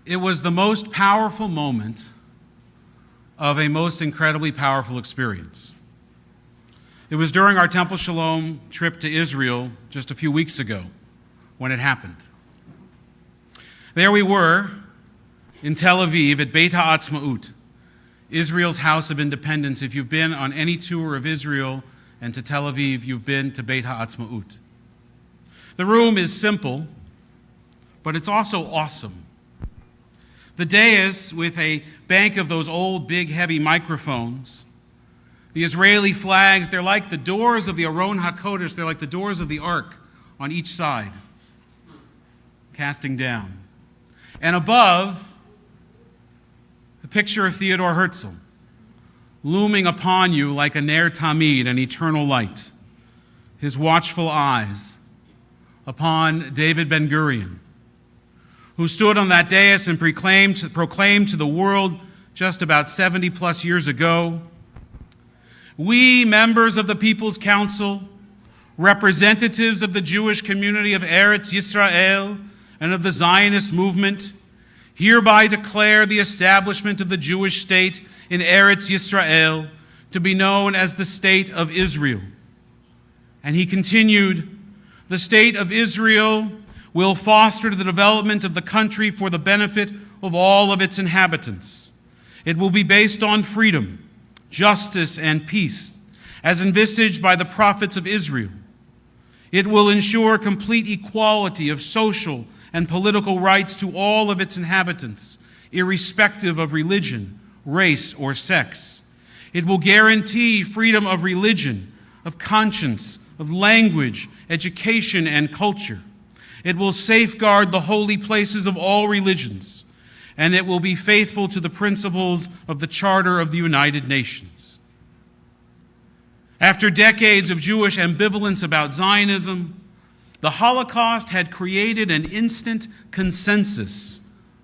It was the most powerful moment of a most incredibly powerful experience. It was during our Temple Sholom trip to Israel just a few weeks ago when it happened. There we were in Tel Aviv at Beit HaAtzmaut, Israel's House of Independence. If you've been on any tour of Israel and to Tel Aviv, you've been to Beit HaAtzmaut. The room is simple, but it's also awesome. The dais with a bank of those old, big, heavy microphones. The Israeli flags, they're like the doors of the Aron HaKodesh. They're like the doors of the Ark on each side, casting down. And above, the picture of Theodor Herzl, looming upon you like a Ner Tamid, an eternal light. His watchful eyes upon David Ben-Gurion, who stood on that dais and proclaimed to the world just about 70 plus years ago, "We, members of the People's Council, representatives of the Jewish community of Eretz Yisrael and of the Zionist movement, hereby declare the establishment of the Jewish state in Eretz Yisrael to be known as the State of Israel." And he continued, "The State of Israel will foster the development of the country for the benefit of all of its inhabitants. It will be based on freedom, justice, and peace, as envisaged by the prophets of Israel. It will ensure complete equality of social and political rights to all of its inhabitants, irrespective of religion, race, or sex. It will guarantee freedom of religion, of conscience, of language, education, and culture. It will safeguard the holy places of all religions, and it will be faithful to the principles of the Charter of the United Nations." After decades of Jewish ambivalence about Zionism, the Holocaust had created an instant consensus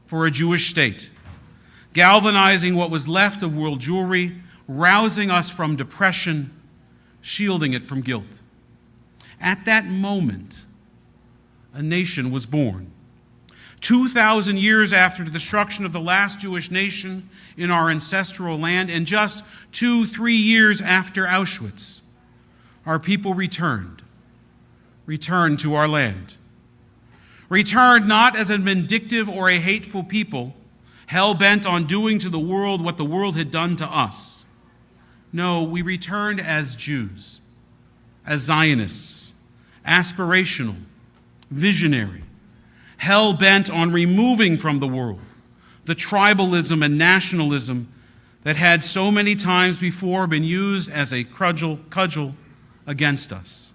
for a Jewish state, galvanizing what was left of world Jewry, rousing us from depression, shielding it from guilt. At that moment, a nation was born. 2,000 years after the destruction of the last Jewish nation in our ancestral land, and just 2-3 years after Auschwitz, our people returned to our land. Returned not as a vindictive or a hateful people, hell-bent on doing to the world what the world had done to us. No, we returned as Jews, as Zionists, aspirational, visionary, hell-bent on removing from the world the tribalism and nationalism that had so many times before been used as a cudgel against us.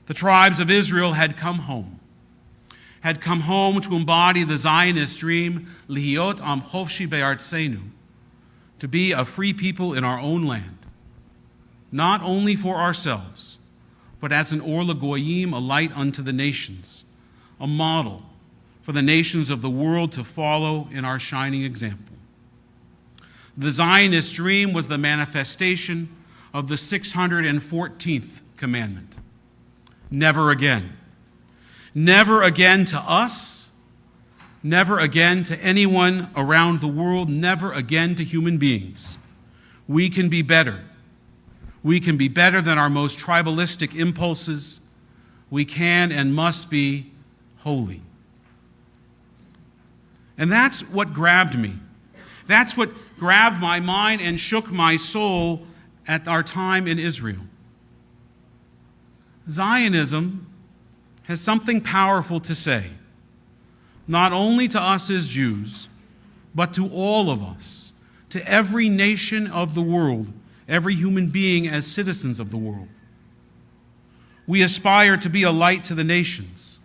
The tribes of Israel had come home to embody the Zionist dream, Lihiot Am Chofshi Be'artzenu, to be a free people in our own land, not only for ourselves, but as an or l'goyim, a light unto the nations, a model for the nations of the world to follow in our shining example. The Zionist dream was the manifestation of the 614th commandment. Never again. Never again to us, never again to anyone around the world, never again to human beings. We can be better. We can be better than our most tribalistic impulses. We can and must be holy. And that's what grabbed me. That's what grabbed my mind and shook my soul at our time in Israel. Zionism has something powerful to say, not only to us as Jews, but to all of us, to every nation of the world, every human being as citizens of the world. We aspire to be a light to the nations,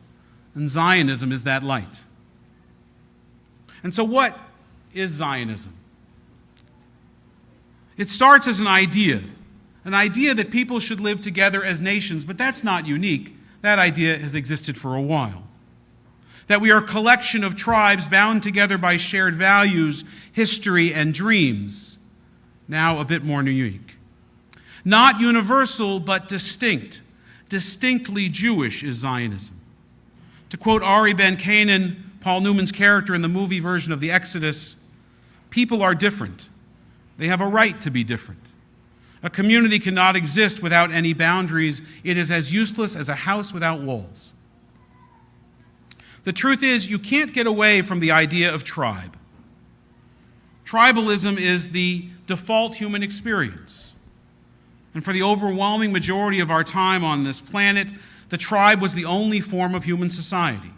and Zionism is that light. And so what is Zionism? It starts as an idea that people should live together as nations, but that's not unique. That idea has existed for a while. That we are a collection of tribes bound together by shared values, history, and dreams, now a bit more unique. Not universal, but distinct, distinctly Jewish is Zionism. To quote Ari Ben Canaan, Paul Newman's character in the movie version of the Exodus, people are different. They have a right to be different. A community cannot exist without any boundaries. It is as useless as a house without walls. The truth is, you can't get away from the idea of tribe. Tribalism is the default human experience. And for the overwhelming majority of our time on this planet, the tribe was the only form of human society.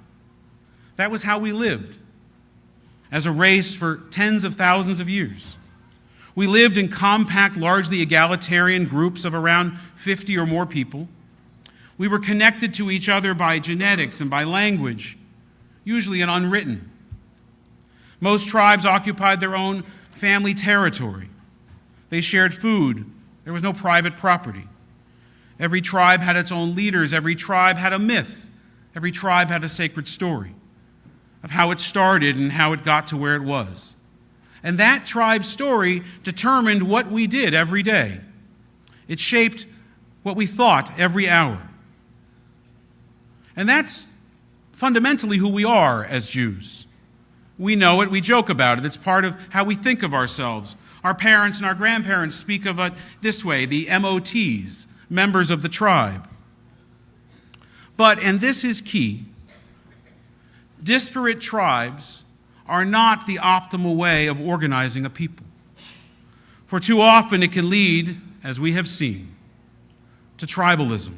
That was how we lived as a race for tens of thousands of years. We lived in compact, largely egalitarian groups of around 50 or more people. We were connected to each other by genetics and by language, usually an unwritten. Most tribes occupied their own family territory. They shared food. There was no private property. Every tribe had its own leaders. Every tribe had a myth. Every tribe had a sacred story of how it started and how it got to where it was. And that tribe story determined what we did every day. It shaped what we thought every hour. And that's fundamentally who we are as Jews. We know it, we joke about it. It's part of how we think of ourselves. Our parents and our grandparents speak of it this way, the MOTs, members of the tribe. But, and this is key, disparate tribes are not the optimal way of organizing a people. For too often it can lead, as we have seen, to tribalism.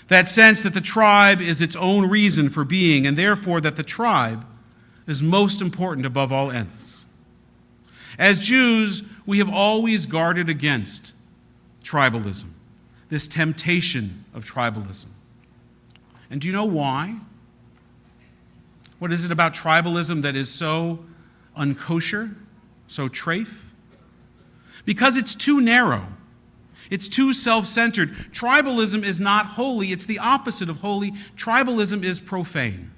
That sense that the tribe is its own reason for being, and therefore that the tribe is most important above all else. As Jews, we have always guarded against tribalism, this temptation of tribalism. And do you know why? What is it about tribalism that is so unkosher, so treif? Because it's too narrow. It's too self-centered. Tribalism is not holy. It's the opposite of holy. Tribalism is profane.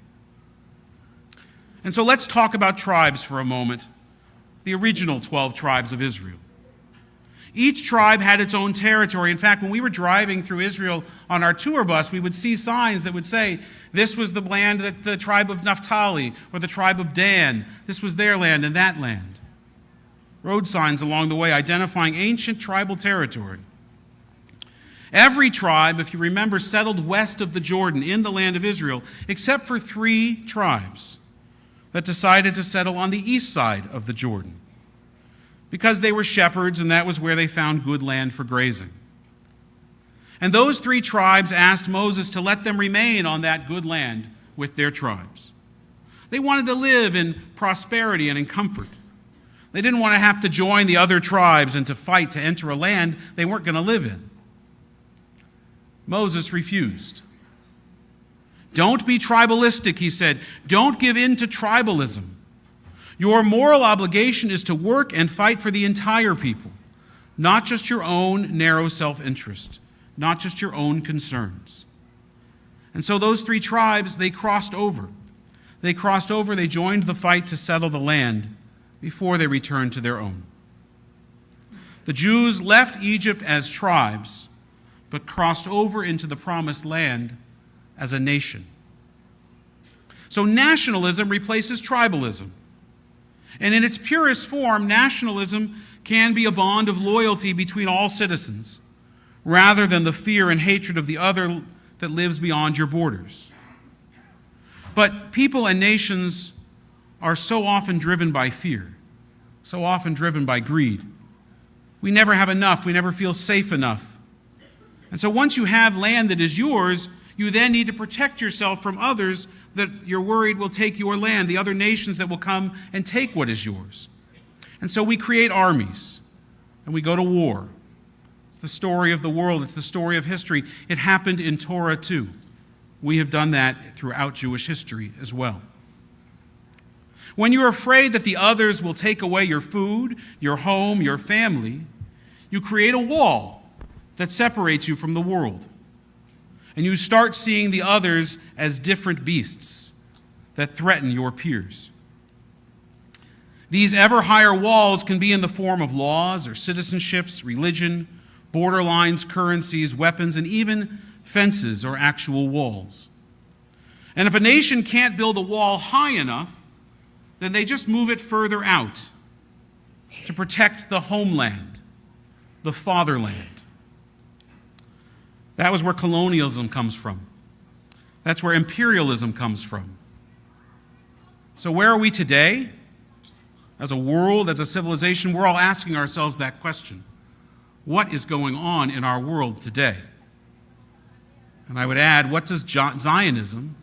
And so let's talk about tribes for a moment, the original 12 tribes of Israel. Each tribe had its own territory. In fact, when we were driving through Israel on our tour bus, we would see signs that would say, this was the land that the tribe of Naphtali or the tribe of Dan. This was their land and that land. Road signs along the way identifying ancient tribal territory. Every tribe, if you remember, settled west of the Jordan in the land of Israel, except for 3 tribes that decided to settle on the east side of the Jordan, because they were shepherds and that was where they found good land for grazing. And those 3 tribes asked Moses to let them remain on that good land with their tribes. They wanted to live in prosperity and in comfort. They didn't want to have to join the other tribes and to fight to enter a land they weren't going to live in. Moses refused. Don't be tribalistic, he said. Don't give in to tribalism. Your moral obligation is to work and fight for the entire people, not just your own narrow self-interest, not just your own concerns. And so those 3 tribes, they crossed over. They joined the fight to settle the land before they returned to their own. The Jews left Egypt as tribes, but crossed over into the promised land as a nation. So nationalism replaces tribalism. And in its purest form, nationalism can be a bond of loyalty between all citizens, rather than the fear and hatred of the other that lives beyond your borders. But people and nations are so often driven by fear, so often driven by greed. We never have enough. We never feel safe enough. And so once you have land that is yours, you then need to protect yourself from others that you're worried will take your land, the other nations that will come and take what is yours. And so we create armies, and we go to war. It's the story of the world. It's the story of history. It happened in Torah too. We have done that throughout Jewish history as well. When you're afraid that the others will take away your food, your home, your family, you create a wall that separates you from the world. And you start seeing the others as different beasts that threaten your peers. These ever higher walls can be in the form of laws or citizenships, religion, border lines, currencies, weapons, and even fences, or actual walls. And if a nation can't build a wall high enough, then they just move it further out to protect the homeland, the fatherland. That was where colonialism comes from. That's where imperialism comes from. So where are we today? As a world, as a civilization, we're all asking ourselves that question. What is going on in our world today? And I would add, what does Zionism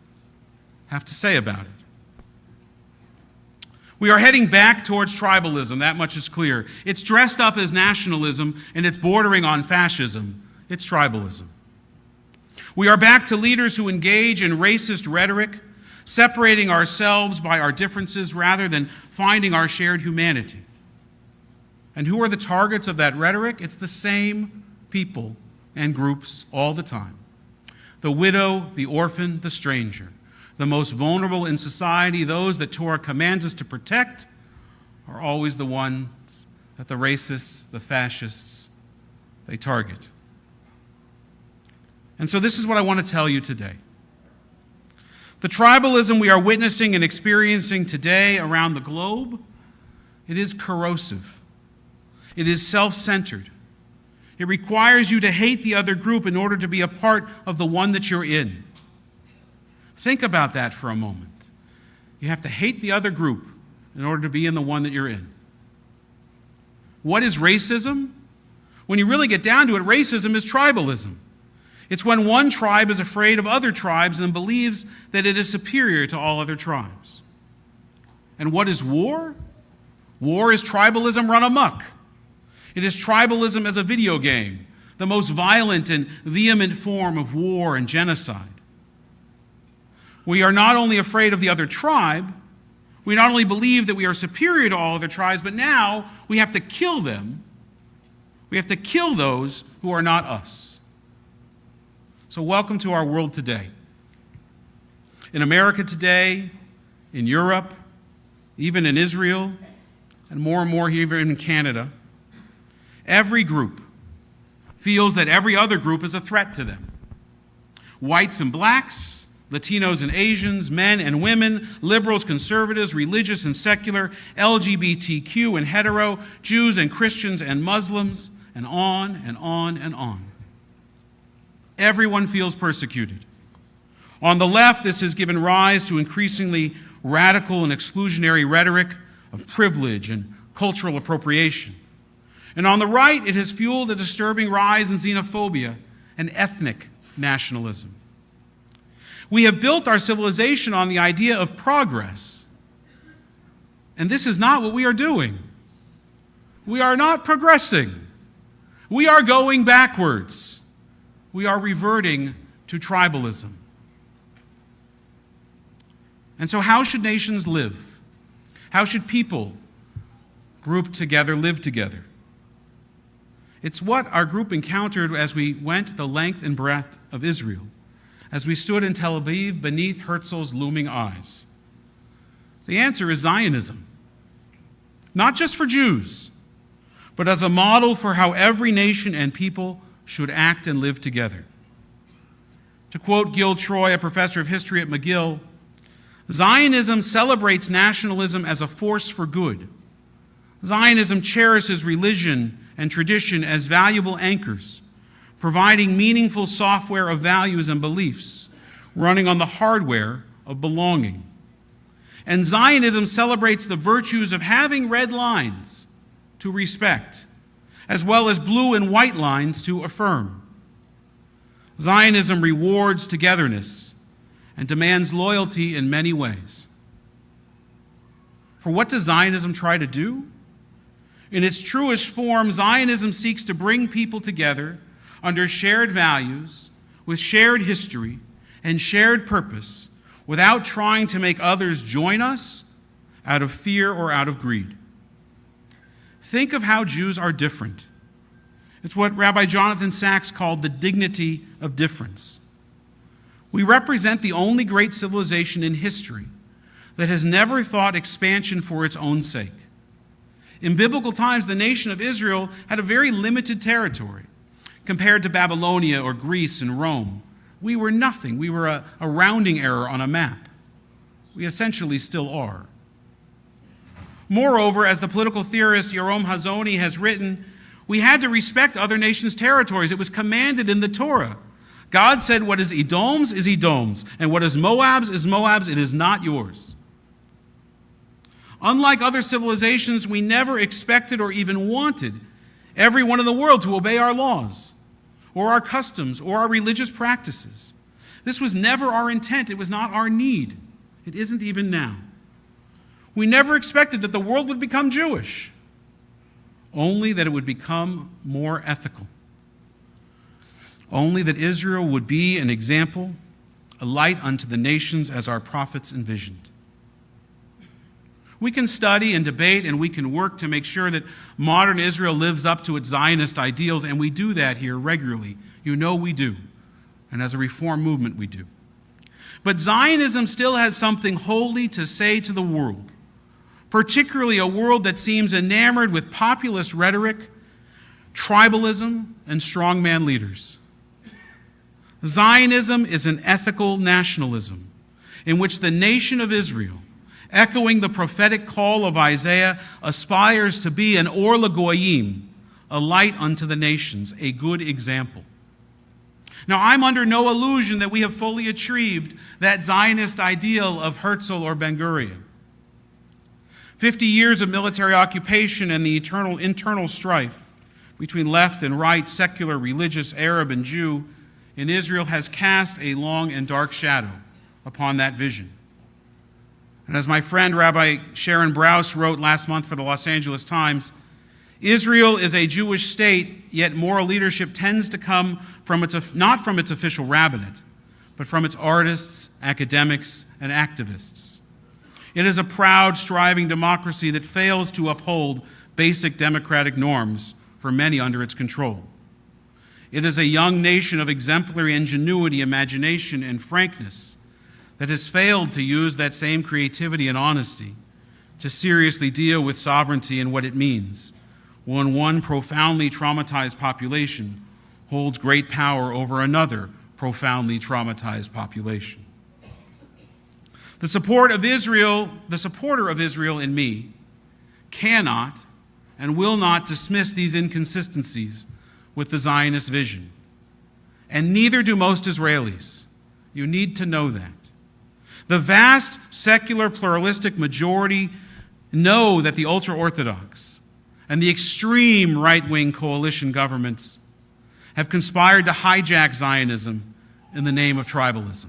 have to say about it? We are heading back towards tribalism, that much is clear. It's dressed up as nationalism, and it's bordering on fascism. It's tribalism. We are back to leaders who engage in racist rhetoric, separating ourselves by our differences rather than finding our shared humanity. And who are the targets of that rhetoric? It's the same people and groups all the time. The widow, the orphan, the stranger. The most vulnerable in society, those that Torah commands us to protect, are always the ones that the racists, the fascists, they target. And so this is what I want to tell you today. The tribalism we are witnessing and experiencing today around the globe, it is corrosive. It is self-centered. It requires you to hate the other group in order to be a part of the one that you're in. Think about that for a moment. You have to hate the other group in order to be in the one that you're in. What is racism? When you really get down to it, racism is tribalism. It's when one tribe is afraid of other tribes and believes that it is superior to all other tribes. And what is war? War is tribalism run amok. It is tribalism as a video game, the most violent and vehement form of war and genocide. We are not only afraid of the other tribe, we not only believe that we are superior to all other tribes, but now we have to kill them. We have to kill those who are not us. So welcome to our world today. In America today, in Europe, even in Israel, and more here in Canada, every group feels that every other group is a threat to them. Whites and blacks, Latinos and Asians, men and women, liberals, conservatives, religious and secular, LGBTQ and hetero, Jews and Christians and Muslims, and on and on and on. Everyone feels persecuted. On the left, this has given rise to increasingly radical and exclusionary rhetoric of privilege and cultural appropriation. And on the right, it has fueled a disturbing rise in xenophobia and ethnic nationalism. We have built our civilization on the idea of progress. And this is not what we are doing. We are not progressing. We are going backwards. We are reverting to tribalism. And so how should nations live? How should people grouped together live together? It's what our group encountered as we went the length and breadth of Israel, as we stood in Tel Aviv beneath Herzl's looming eyes. The answer is Zionism. Not just for Jews, but as a model for how every nation and people should act and live together. To quote Gil Troy, a professor of history at McGill, Zionism celebrates nationalism as a force for good. Zionism cherishes religion and tradition as valuable anchors, providing meaningful software of values and beliefs, running on the hardware of belonging. And Zionism celebrates the virtues of having red lines to respect, as well as blue and white lines to affirm. Zionism rewards togetherness and demands loyalty in many ways. For what does Zionism try to do? In its truest form, Zionism seeks to bring people together under shared values, with shared history and shared purpose, without trying to make others join us out of fear or out of greed. Think of how Jews are different. It's what Rabbi Jonathan Sacks called the dignity of difference. We represent the only great civilization in history that has never thought expansion for its own sake. In biblical times, the nation of Israel had a very limited territory compared to Babylonia or Greece and Rome, We were nothing. We were a rounding error on a map. We essentially still are. Moreover, as the political theorist Yoram Hazony has written, we had to respect other nations' territories. It was commanded in the Torah. God said, what is Edom's is Edom's, and what is Moab's is Moab's. It is not yours. Unlike other civilizations, we never expected or even wanted everyone in the world to obey our laws, or our customs, or our religious practices. This was never our intent. It was not our need. It isn't even now. We never expected that the world would become Jewish, only that it would become more ethical. Only that Israel would be an example, a light unto the nations as our prophets envisioned. We can study and debate and we can work to make sure that modern Israel lives up to its Zionist ideals, and we do that here regularly. You know we do. And as a reform movement, we do. But Zionism still has something holy to say to the world, particularly a world that seems enamored with populist rhetoric, tribalism, and strongman leaders. Zionism is an ethical nationalism in which the nation of Israel, echoing the prophetic call of Isaiah, aspires to be an or lagoyim, a light unto the nations, a good example. Now, I'm under no illusion that we have fully achieved that Zionist ideal of Herzl or Ben-Gurion. 50 years of military occupation and the internal strife between left and right, secular, religious, Arab, and Jew in Israel has cast a long and dark shadow upon that vision. And as my friend Rabbi Sharon Brous wrote last month for the Los Angeles Times, Israel is a Jewish state, yet moral leadership tends to come from not from its official rabbinate, but from its artists, academics, and activists. It is a proud, striving democracy that fails to uphold basic democratic norms for many under its control. It is a young nation of exemplary ingenuity, imagination, and frankness that has failed to use that same creativity and honesty to seriously deal with sovereignty and what it means when one profoundly traumatized population holds great power over another profoundly traumatized population. The supporter of Israel in me cannot and will not dismiss these inconsistencies with the Zionist vision. And neither do most Israelis. You need to know that. The vast secular pluralistic majority know that the ultra-Orthodox and the extreme right-wing coalition governments have conspired to hijack Zionism in the name of tribalism.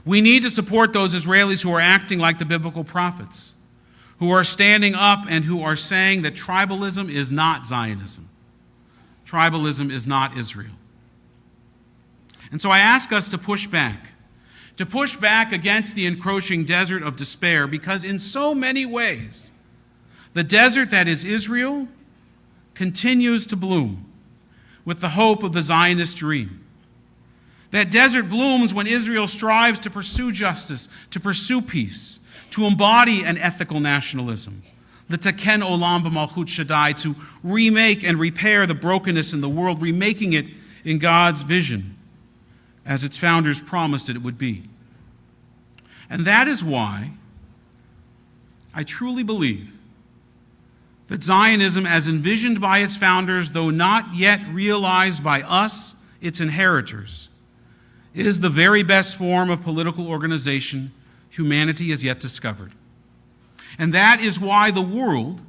We need to support those Israelis who are acting like the biblical prophets, who are standing up and who are saying that tribalism is not Zionism. Tribalism is not Israel. And so I ask us to push back against the encroaching desert of despair, because in so many ways, the desert that is Israel continues to bloom with the hope of the Zionist dream. That desert blooms when Israel strives to pursue justice, to pursue peace, to embody an ethical nationalism, l'taken olam b'malchut Shaddai, to remake and repair the brokenness in the world, remaking it in God's vision, as its founders promised it would be. And that is why I truly believe that Zionism, as envisioned by its founders, though not yet realized by us, its inheritors, is the very best form of political organization humanity has yet discovered. And that is why the world,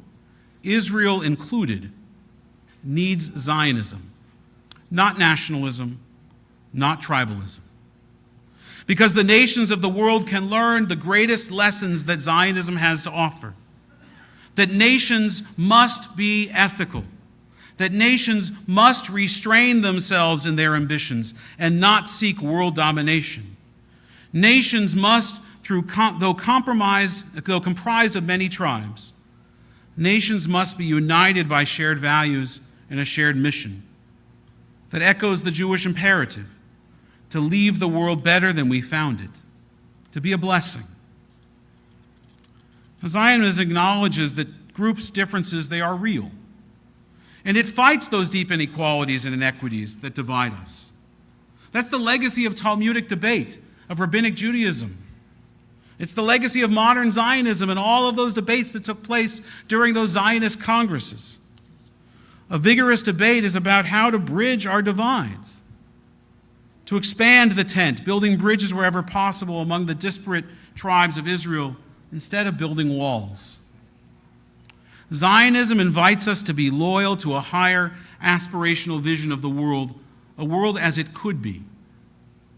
Israel included, needs Zionism, not nationalism, not tribalism. Because the nations of the world can learn the greatest lessons that Zionism has to offer. That nations must be ethical. That nations must restrain themselves in their ambitions and not seek world domination. Nations must, though comprised of many tribes, nations must be united by shared values and a shared mission that echoes the Jewish imperative to leave the world better than we found it, to be a blessing. Zionism acknowledges that groups' differences, they are real. And it fights those deep inequalities and inequities that divide us. That's the legacy of Talmudic debate, of rabbinic Judaism. It's the legacy of modern Zionism and all of those debates that took place during those Zionist congresses. A vigorous debate is about how to bridge our divides, to expand the tent, building bridges wherever possible among the disparate tribes of Israel instead of building walls. Zionism invites us to be loyal to a higher aspirational vision of the world, a world as it could be,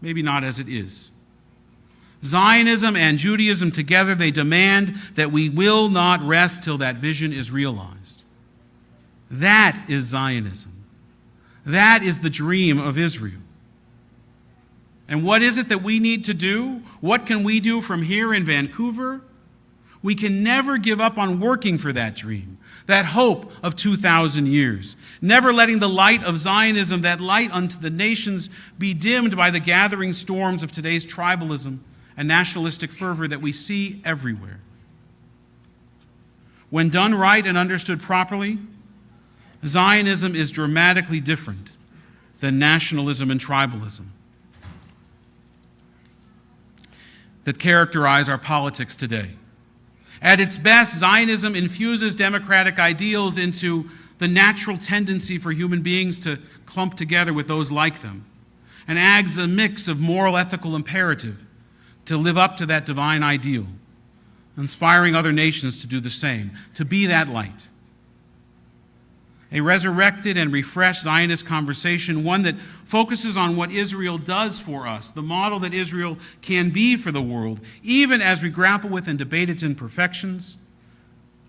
maybe not as it is. Zionism and Judaism together, they demand that we will not rest till that vision is realized. That is Zionism. That is the dream of Israel. And what is it that we need to do? What can we do from here in Vancouver? We can never give up on working for that dream, that hope of 2,000 years, never letting the light of Zionism, that light unto the nations, be dimmed by the gathering storms of today's tribalism and nationalistic fervor that we see everywhere. When done right and understood properly, Zionism is dramatically different than nationalism and tribalism that characterize our politics today. At its best, Zionism infuses democratic ideals into the natural tendency for human beings to clump together with those like them, and adds a mix of moral, ethical imperative to live up to that divine ideal, inspiring other nations to do the same, to be that light. A resurrected and refreshed Zionist conversation, one that focuses on what Israel does for us, the model that Israel can be for the world, even as we grapple with and debate its imperfections.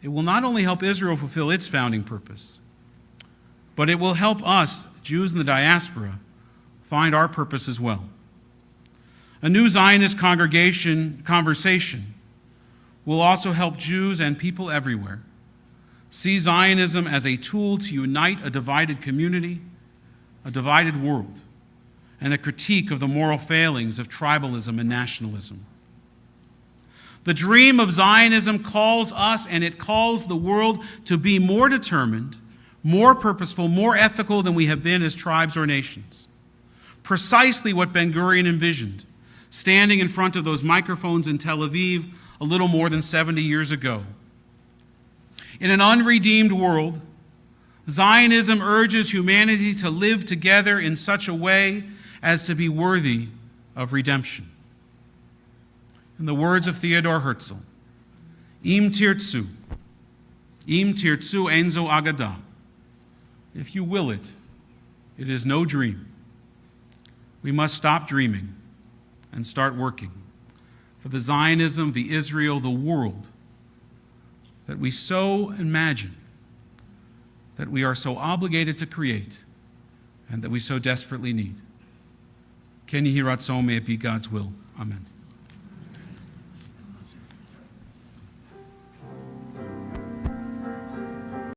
It will not only help Israel fulfill its founding purpose, but it will help us, Jews in the diaspora, find our purpose as well. A new Zionist conversation will also help Jews and people everywhere see Zionism as a tool to unite a divided community, a divided world, and a critique of the moral failings of tribalism and nationalism. The dream of Zionism calls us and it calls the world to be more determined, more purposeful, more ethical than we have been as tribes or nations. Precisely what Ben-Gurion envisioned, standing in front of those microphones in Tel Aviv a little more than 70 years ago. In an unredeemed world, Zionism urges humanity to live together in such a way as to be worthy of redemption. In the words of Theodor Herzl, Im tirtzu enzo agada. If you will it, it is no dream. We must stop dreaming and start working for the Zionism, the Israel, the world that we so imagine, that we are so obligated to create, and that we so desperately need. Ken Yehi Ratzon, may it be God's will. Amen.